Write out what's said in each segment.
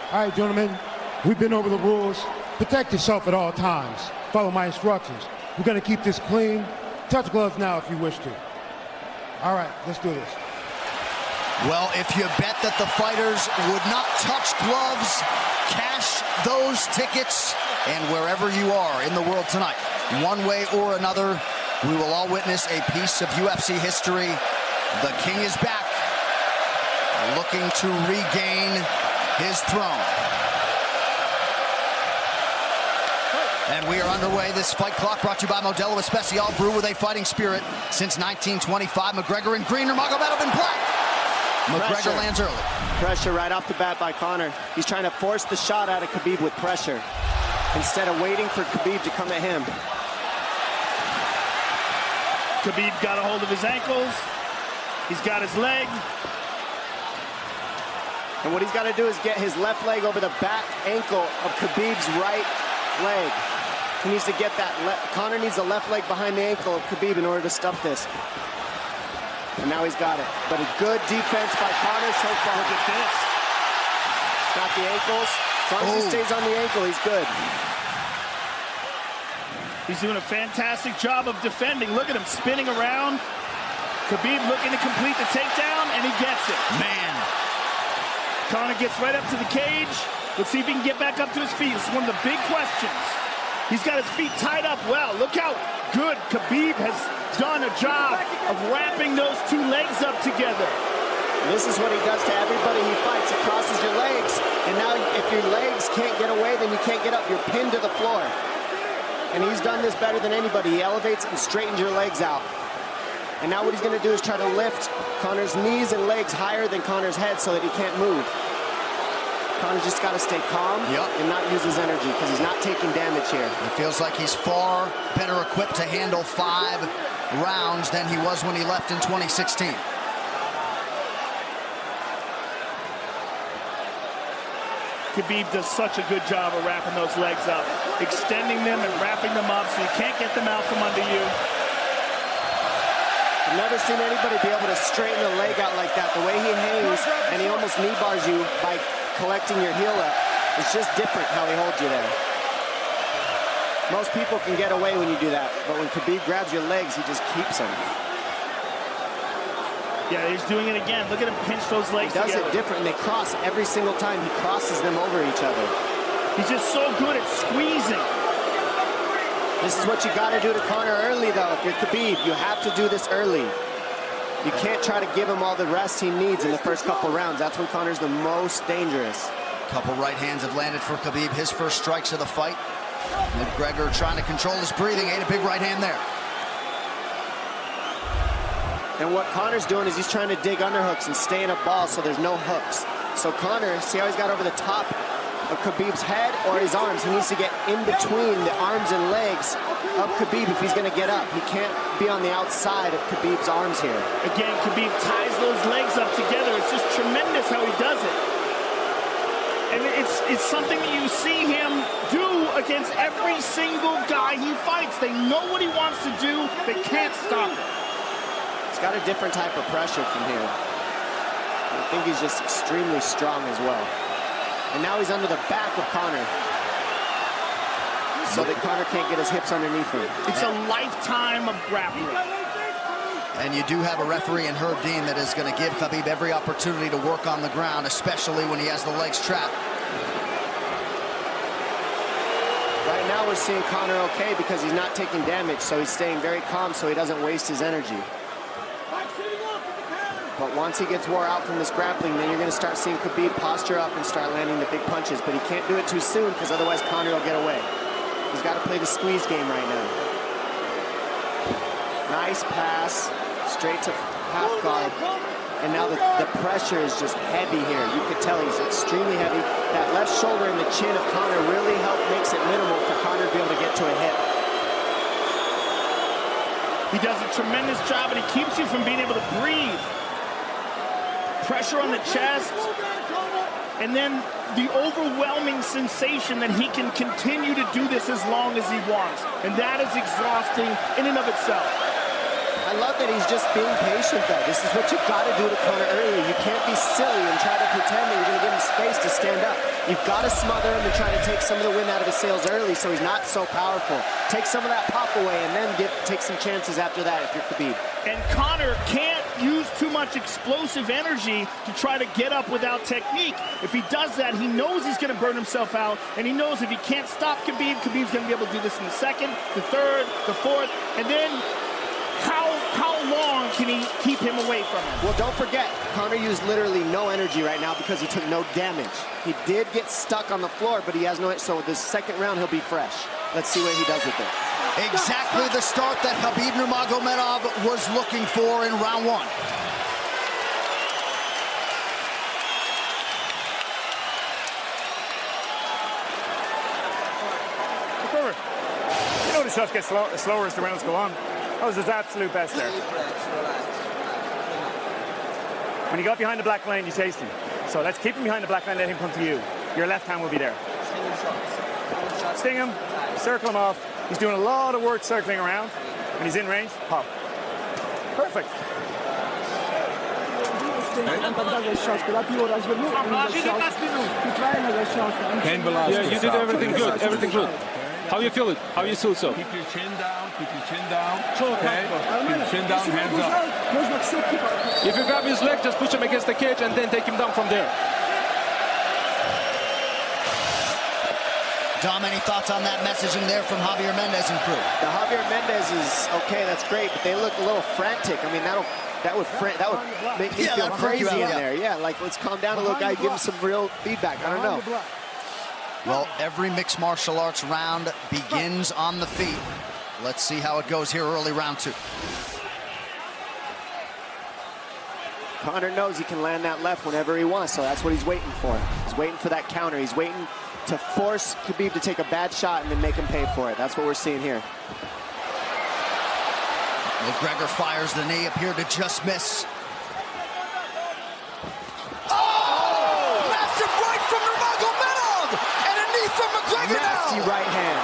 All right, gentlemen, we've been over the rules. Protect yourself at all times. Follow my instructions. We're going to keep this clean. Touch gloves now if you wish to. All right, let's do this. Well, if you bet that the fighters would not touch gloves, cash those tickets, and wherever you are in the world tonight, one way or another, we will all witness a piece of UFC history. The King is back, looking to regain his throne. And we are underway. This fight clock brought to you by Modelo Especial, brew with a fighting spirit since 1925. McGregor in green, Nurmagomedov in black. McGregor lands early. Pressure right off the bat by Conor. He's trying to force the shot out of Khabib with pressure instead of waiting for Khabib to come at him. Khabib got a hold of his ankles. He's got his leg. And what he's got to do is get his left leg over the back ankle of Khabib's right leg. He needs to get that. Conor needs the left leg behind the ankle of Khabib in order to stuff this. And now he's got it. But a good defense by Conor so far. Look at this. Got the ankles. As long as he stays on the ankle, he's good. He's doing a fantastic job of defending. Look at him spinning around. Khabib looking to complete the takedown, and he gets it. Man. Conor gets right up to the cage. Let's see if he can get back up to his feet. It's one of the big questions. He's got his feet tied up well. Look how good Khabib has done a job of wrapping those two legs up together. This is what he does to everybody he fights. He crosses your legs, and now if your legs can't get away, then you can't get up. You're pinned to the floor. And he's done this better than anybody. He elevates and straightens your legs out. And now what he's going to do is try to lift Conor's knees and legs higher than Conor's head so that he can't move. Conor's just got to stay calm and not use his energy because he's not taking damage here. It feels like he's far better equipped to handle 5 rounds than he was when he left in 2016. Khabib does such a good job of wrapping those legs up, extending them and wrapping them up so you can't get them out from under you. I've never seen anybody be able to straighten a leg out like that. The way he hangs, and he almost knee bars you by collecting your heel up. It's just different how he holds you there. Most people can get away when you do that, but when Khabib grabs your legs, he just keeps them. Yeah, he's doing it again. Look at him pinch those legs together. He does together. it different, and they cross every single time. He crosses them over each other. He's just so good at squeezing. This is what you got to do to Conor early, though. If you're Khabib, you have to do this early. You can't try to give him all the rest he needs in the first couple rounds. That's when Conor's the most dangerous. Couple right hands have landed for Khabib. His first strikes of the fight. McGregor trying to control his breathing. Ate a big right hand there. And what Conor's doing is he's trying to dig underhooks and stay in a ball so there's no hooks. So Conor, see how he's got over the top of Khabib's head or his arms? He needs to get in between the arms and legs of Khabib if he's going to get up. He can't be on the outside of Khabib's arms here. Again, Khabib ties those legs up together. It's just tremendous how he does it. And it's something that you see him do against every single guy he fights. They know what he wants to do. They can't stop it. He's got a different type of pressure from here. I think he's just extremely strong as well. And now he's under the back of Conor, so that Conor can't get his hips underneath him. It's a lifetime of grappling. And you do have a referee in Herb Dean that is going to give Khabib every opportunity to work on the ground, especially when he has the legs trapped. Right now we're seeing Conor okay because he's not taking damage, so he's staying very calm so he doesn't waste his energy. But once he gets wore out from this grappling, then you're going to start seeing Khabib posture up and start landing the big punches. But he can't do it too soon because otherwise Conor will get away. He's got to play the squeeze game right now. Nice pass, straight to half guard. And now the pressure is just heavy here. You could tell he's extremely heavy. That left shoulder and the chin of Conor really makes it minimal for Conor to be able to get to a hip. He does a tremendous job, and he keeps you from being able to breathe. Pressure on the chest, and then the overwhelming sensation that he can continue to do this as long as he wants. And that is exhausting in and of itself. I love that he's just being patient. patient, though. This is what you've got to do to Conor early. You can't be silly and try to pretend that you're going to give him space to stand up. You've got to smother him and try to take some of the wind out of his sails early so he's not so powerful. Take some of that pop away and then take some chances after that if you're Khabib. And Conor can't use too much explosive energy to try to get up without technique. If he does that, he knows he's going to burn himself out, and he knows if he can't stop Khabib, Khabib's going to be able to do this in the second, the third, the fourth, and then how long can he keep him away from him? Well, don't forget, Conor used literally no energy right now because he took no damage. He did get stuck on the floor, but he has no, so this second round he'll be fresh. Let's see what he does with it. Exactly the start that Khabib Nurmagomedov was looking for in round one. You know the shots get slower as the rounds go on. That was his absolute best there. When he got behind the black line, you chased him. So let's keep him behind the black line, let him come to you. Your left hand will be there. Sting him, circle him off. He's doing a lot of work circling around. When he's in range, pop. Perfect. Yeah, you did everything good, everything good. How you feel it? How you feel so? Keep your chin down, keep your chin down. Okay? Keep your chin down, hands up. If you grab his leg, just push him against the cage and then take him down from there. Dom, any thoughts on that messaging there from Javier Mendez and crew? The Javier Mendez is okay, that's great, but they look a little frantic. I mean, that would make me feel crazy in there. Yeah, like let's calm down a little, guy, give him some real feedback. I don't know. Well, every mixed martial arts round begins on the feet. Let's see how it goes here early round two. Conor knows he can land that left whenever he wants, so that's what he's waiting for. He's waiting for that counter. He's waiting to force Khabib to take a bad shot and then make him pay for it. That's what we're seeing here. McGregor fires the knee, appeared to just miss. From McGregor Nasty now. right hand.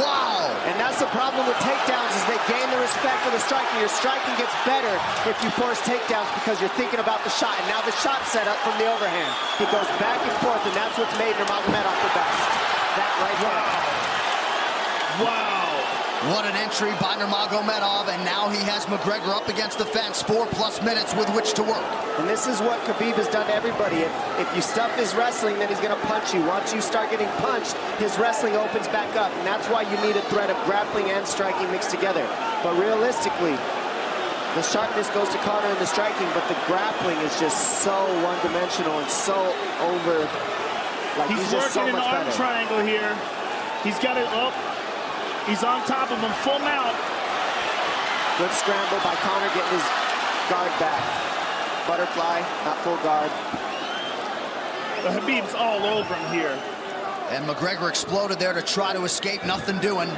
Wow. And that's the problem with takedowns is they gain the respect of the striking. Your striking gets better if you force takedowns because you're thinking about the shot. And now the shot's set up from the overhand. He goes back and forth, and that's what's made Nurmagomedov the best. That right hand. Wow. What an entry by Nurmagomedov, and now he has McGregor up against the fence, 4+ minutes with which to work. And this is what Khabib has done to everybody. If you stuff his wrestling, then he's going to punch you. Once you start getting punched, his wrestling opens back up, and that's why you need a threat of grappling and striking mixed together. But realistically, the sharpness goes to Conor in the striking, but the grappling is just so one-dimensional and so over. Like He's just so working much an arm better. triangle here. He's got it up. He's on top of him, full mount. Good scramble by Conor, getting his guard back. Butterfly, not full guard. The Khabib's all over him here. And McGregor exploded there to try to escape, nothing doing.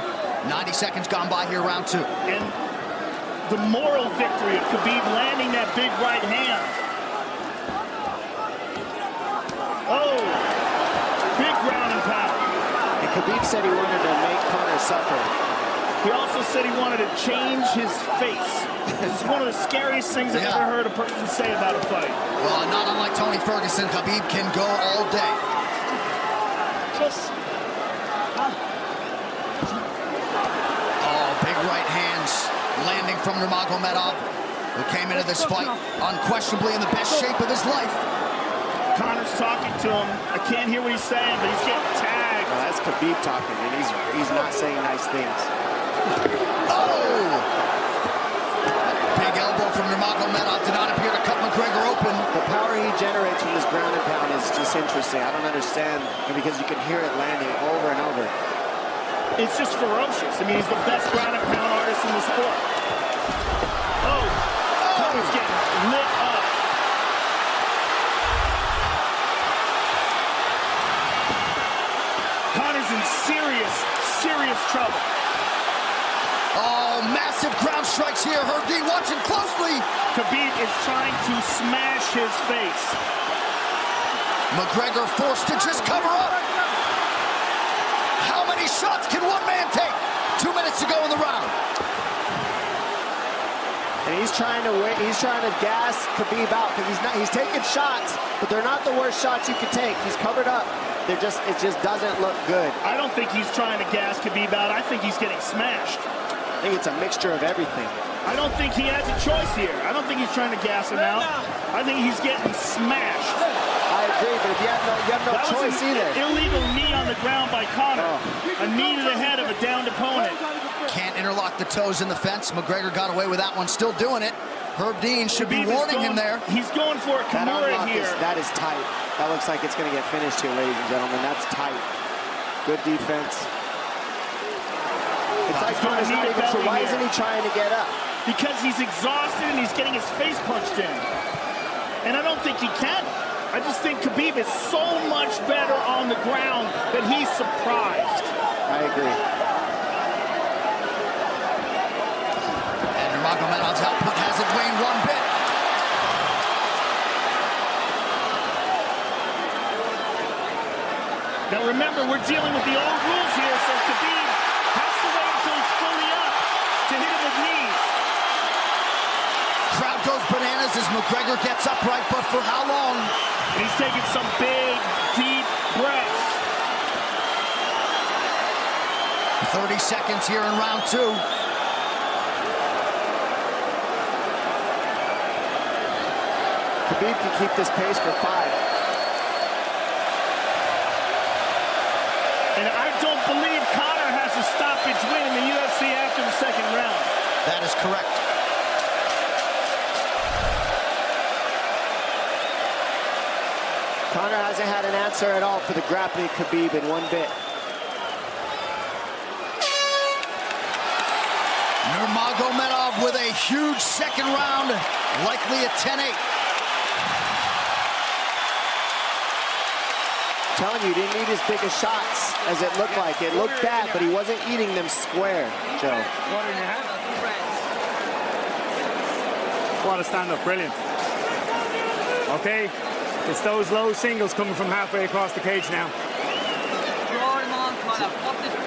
90 seconds gone by here, round two. And the moral victory of Khabib landing that big right hand. Oh, big ground and pound. And Khabib said he wanted to make Conor suffer. He also said he wanted to change his face. This is one of the scariest things I've ever heard a person say about a fight. Well, not unlike Tony Ferguson, Khabib can go all day. Oh, big right hands landing from Nurmagomedov, who came into this fight unquestionably in the best shape of his life. Conor's talking to him. I can't hear what he's saying, but he's getting tagged. Well, that's Khabib talking, and he's not saying nice things. Oh! Big elbow from Nurmagomedov did not appear to cut McGregor open. The power he generates from this ground and pound is just interesting. I don't understand, because you can hear it landing over and over. It's just ferocious. I mean, he's the best ground and pound artist in the sport. Oh! Conor's getting lit up. Conor's in serious trouble. Oh, massive ground strikes here. Herb watching closely. Khabib is trying to smash his face. McGregor forced to just cover up. How many shots can one man take? 2 minutes to go in the round. And he's trying to gas Khabib out because he's taking shots, but they're not the worst shots you could take. He's covered up. It just doesn't look good. I don't think he's trying to gas Khabib out. I think he's getting smashed. I think it's a mixture of everything. I don't think he has a choice here. I don't think he's trying to gas him out. I think he's getting smashed. I agree, but if you have no choice either. Illegal knee on the ground by Conor. A knee to the head of a downed opponent. Can't interlock the toes in the fence. McGregor got away with that one, still doing it. Herb Dean should be warning him there. He's going for a Kimura here. That is tight. That looks like it's going to get finished here, ladies and gentlemen. That's tight. Good defense. It's like Conor's not even sure. Why isn't he trying to get up? Because he's exhausted and he's getting his face punched in. And I don't think he can. I just think Khabib is so much better on the ground that he's surprised. I agree. And Nurmagomedov's output hasn't waned one bit. Now remember, we're dealing with the old rules here, so Khabib has to wait until he's fully up to hit him with knees. Crowd goes bananas as McGregor gets upright, but for how long? And he's taking some big, deep breaths. 30 seconds here in round 2. Khabib can keep this pace for 5. And I don't believe Conor has a stoppage win in the UFC after the second round. That is correct. Conor hasn't had an answer at all for the grappling Khabib in one bit. Nurmagomedov with a huge second round, likely a 10-8. Telling you, he didn't need as big of shots as it looked like. It looked bad, but he wasn't eating them square, Joe. Water in your hand. What a stand-up, brilliant. Okay, it's those low singles coming from halfway across the cage now. Draw him on, Conor.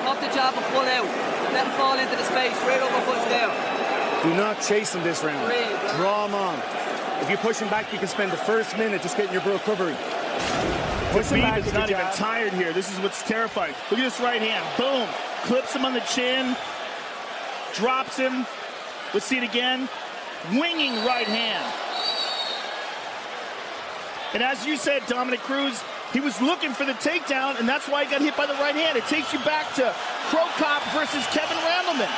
Pop the jab and pull out. Let him fall into the space, right over punch there. Do not chase him this round. Draw him on. If you push him back, you can spend the first minute just getting your recovery. Khabib is not even tired here. This is what's terrifying. Look at this right hand. Boom. Clips him on the chin. Drops him. Let's see it again. Winging right hand. And as you said, Dominic Cruz, he was looking for the takedown, and that's why he got hit by the right hand. It takes you back to Crow Cop versus Kevin Randleman.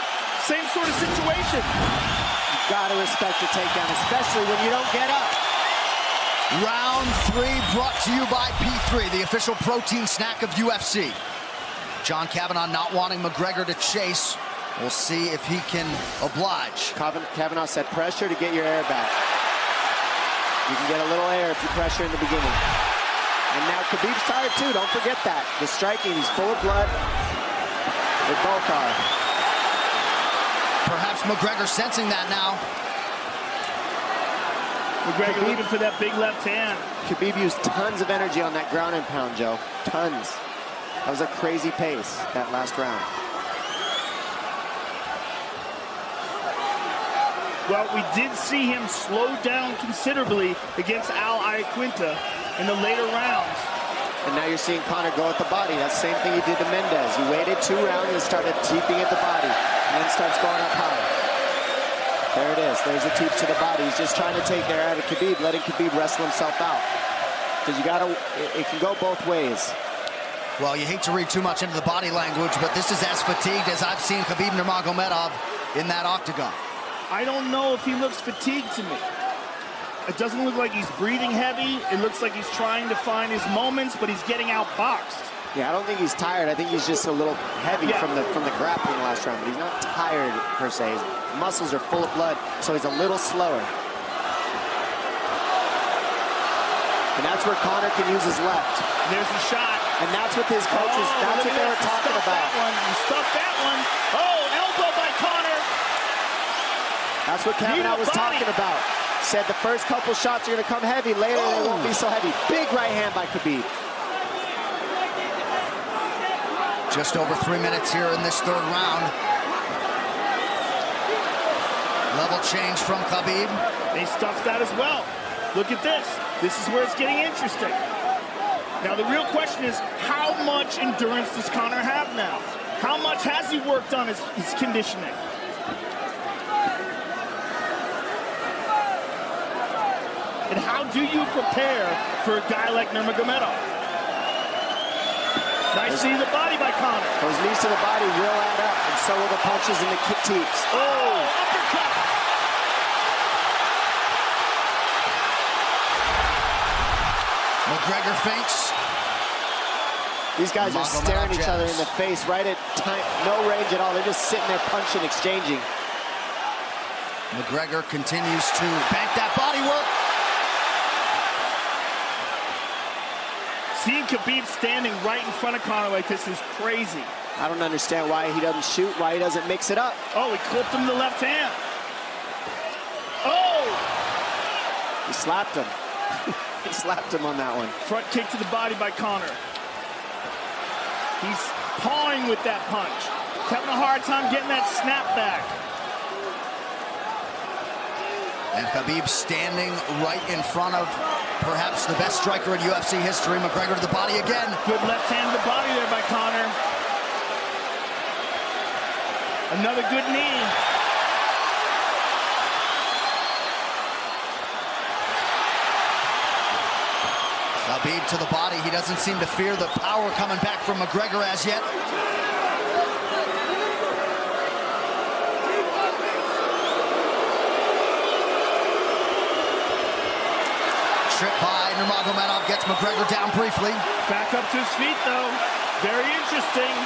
Same sort of situation. You gotta respect the takedown, especially when you don't get up. Round 3 brought to you by P3, the official protein snack of UFC. John Kavanagh not wanting McGregor to chase. We'll see if he can oblige. Kavanagh said pressure to get your air back. You can get a little air if you pressure in the beginning. And now Khabib's tired too, don't forget that. The striking, he's full of blood. They both are. Perhaps McGregor sensing that now. McGregor looking for that big left hand. Khabib used tons of energy on that ground and pound, Joe. Tons. That was a crazy pace, that last round. Well, we did see him slow down considerably against Al Iaquinta in the later rounds. And now you're seeing Conor go at the body. That's the same thing he did to Mendez. He waited 2 rounds and started teeping at the body, and then starts going up high. There it is. There's the teeps to the body. He's just trying to take air out of Khabib, letting Khabib wrestle himself out. Because you gotta, it can go both ways. Well, you hate to read too much into the body language, but this is as fatigued as I've seen Khabib Nurmagomedov in that octagon. I don't know if he looks fatigued to me. It doesn't look like he's breathing heavy. It looks like he's trying to find his moments, but he's getting outboxed. Yeah, I don't think he's tired. I think he's just a little heavy from the grappling last round, but he's not tired per se. His muscles are full of blood, so he's a little slower. And that's where Conor can use his left. There's a shot. And that's what his coaches, that's what they were talking about. He stuffed that one. Oh, elbow by Conor. That's what Kavanagh was talking about. Said the first couple shots are going to come heavy. Later, they won't be so heavy. Big right hand by Khabib. Just over 3 minutes here in this 3rd round. Level change from Khabib. They stuffed that as well. Look at this. This is where it's getting interesting. Now, the real question is, how much endurance does Conor have now? How much has he worked on his conditioning? And how do you prepare for a guy like Nurmagomedov? Nice knee to the body by Conor. Those knees to the body will add up, and so will the punches and the kick teeps. Oh, uppercut. McGregor feints. These guys are staring each other in the face right at time, no range at all. They're just sitting there punching, exchanging. McGregor continues to bank that body work. Seeing Khabib standing right in front of Conor like this is crazy. I don't understand why he doesn't shoot, why he doesn't mix it up. Oh, he clipped him in the left hand. Oh! He slapped him. He slapped him on that one. Front kick to the body by Conor. He's pawing with that punch. He's having a hard time getting that snap back. And Khabib standing right in front of perhaps the best striker in UFC history. McGregor to the body again. Good left hand to the body there by Conor. Another good knee. Khabib to the body. He doesn't seem to fear the power coming back from McGregor as yet. Trip by Nurmagomedov gets McGregor down briefly. Back up to his feet, though. Very interesting.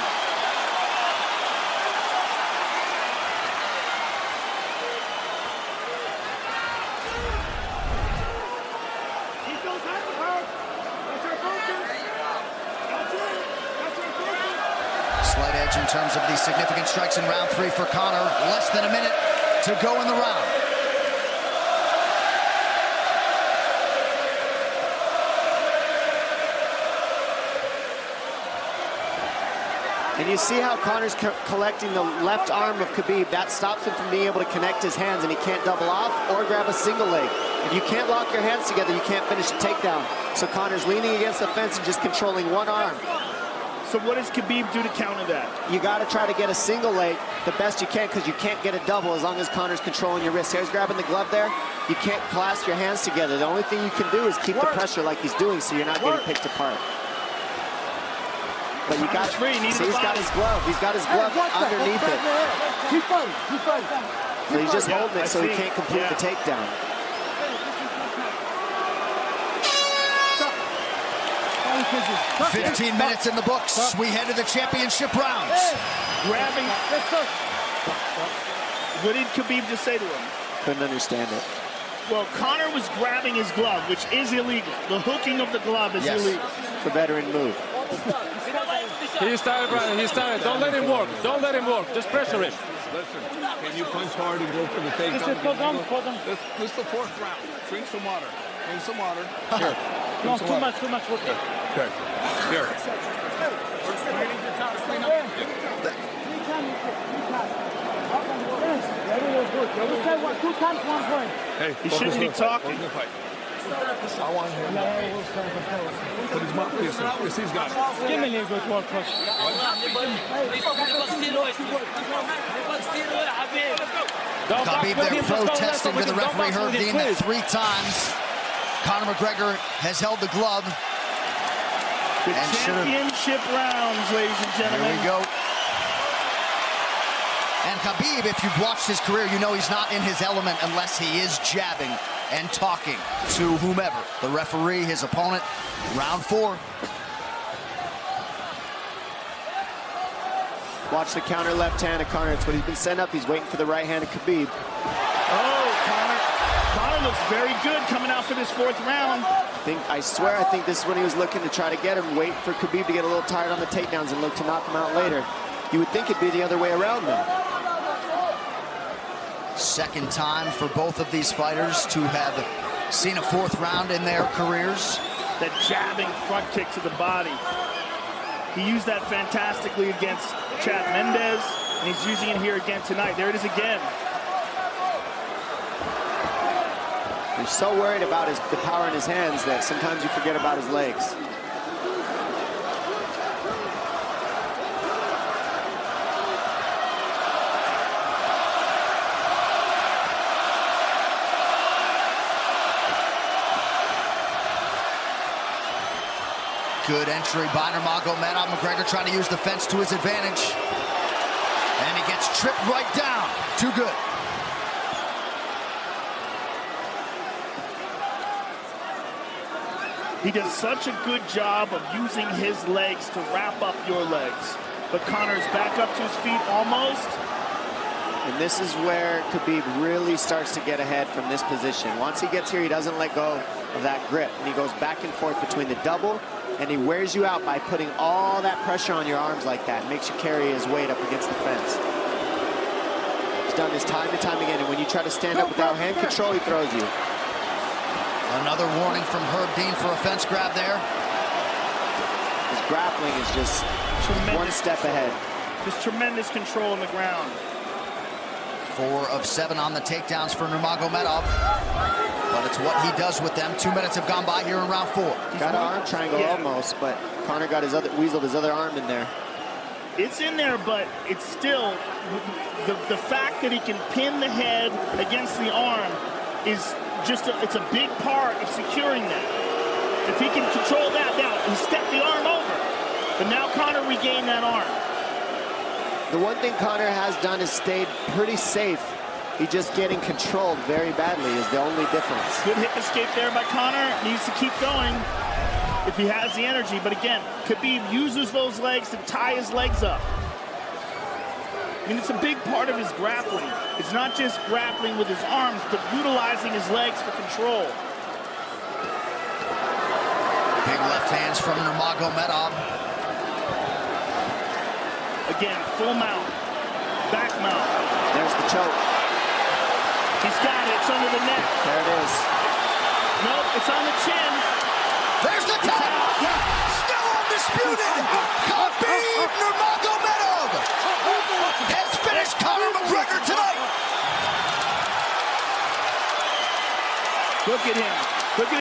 Slight edge in terms of the significant strikes in round 3 for Conor. Less than a minute to go in the round. And you see how Conor's collecting the left arm of Khabib. That stops him from being able to connect his hands, and he can't double off or grab a single leg. If you can't lock your hands together, you can't finish a takedown. So Conor's leaning against the fence and just controlling one arm. So what does Khabib do to counter that? You got to try to get a single leg the best you can, because you can't get a double as long as Conor's controlling your wrist. Here's grabbing the glove there. You can't clasp your hands together. The only thing you can do is keep the pressure like he's doing, so you're not getting picked apart. But you got, see, he's got his glove. He's got his glove underneath it. Keep fighting, keep fighting. So he's just holding it so he can't complete the takedown. Hey. 15 minutes in the books. We head to the championship rounds. Grabbing. What did Khabib just say to him? Couldn't understand it. Well, Conor was grabbing his glove, which is illegal. The hooking of the glove is illegal. It's a veteran move. He started, brother. He started. Don't let him work. Don't let him work. Just pressure him. Listen, can you punch hard and go for the takedown? This is the 4th round. Drink some water. Drink some water. Here. No, too much work. Okay. Here. Hey, he shouldn't be talking. I want him. Put his mouth. Yes, he's got it. Give me a good work, coach. Khabib there protesting to the referee, heard deemed that 3 times. Conor McGregor has held the glove. The championship rounds, ladies and gentlemen. Here we go. And Khabib, if you've watched his career, you know he's not in his element unless he is jabbing and talking to whomever. The referee, his opponent. Round 4. Watch the counter left hand of Conor. It's what he's been setting up. He's waiting for the right hand of Khabib. Oh, Conor looks very good coming out for this 4th round. I swear, I think this is when he was looking to try to get him, wait for Khabib to get a little tired on the takedowns and look to knock him out later. You would think it'd be the other way around, though. Second time for both of these fighters to have seen a 4th round in their careers. That jabbing front kick to the body. He used that fantastically against Chad Mendes, and he's using it here again tonight. There it is again. You're so worried about the power in his hands that sometimes you forget about his legs. Good entry by Nurmagomedov. McGregor trying to use the fence to his advantage. And he gets tripped right down. Too good. He does such a good job of using his legs to wrap up your legs. But Conor's back up to his feet almost. And this is where Khabib really starts to get ahead from this position. Once he gets here, he doesn't let go of that grip. And he goes back and forth between the double, and he wears you out by putting all that pressure on your arms like that. Makes you carry his weight up against the fence. He's done this time and time again, and when you try to stand up without hand control, he throws you. Another warning from Herb Dean for a fence grab there. His grappling is just one step ahead. Just tremendous control on the ground. 4 of 7 on the takedowns for Nurmagomedov. But it's what he does with them. 2 minutes have gone by here in round 4. Got an arm triangle almost, but Conor got weaseled his other arm in there. It's in there, but it's still, the fact that he can pin the head against the arm is just, it's a big part of securing that. If he can control that, now he stepped the arm over, but now Conor regained that arm. The one thing Conor has done is stayed pretty safe. He's just getting controlled very badly is the only difference. Good hip escape there by Conor. Needs to keep going if he has the energy. But again, Khabib uses those legs to tie his legs up. I mean, it's a big part of his grappling. It's not just grappling with his arms, but utilizing his legs for control. Big left hands from Nurmagomedov. Again, full mount, back mount. There's the choke. He's got it, it's under the neck. There it is. Nope, it's on the chin. There's the tap. Still undisputed. Khabib Nurmagomedov has finished Conor McGregor tonight. Look at him. Look at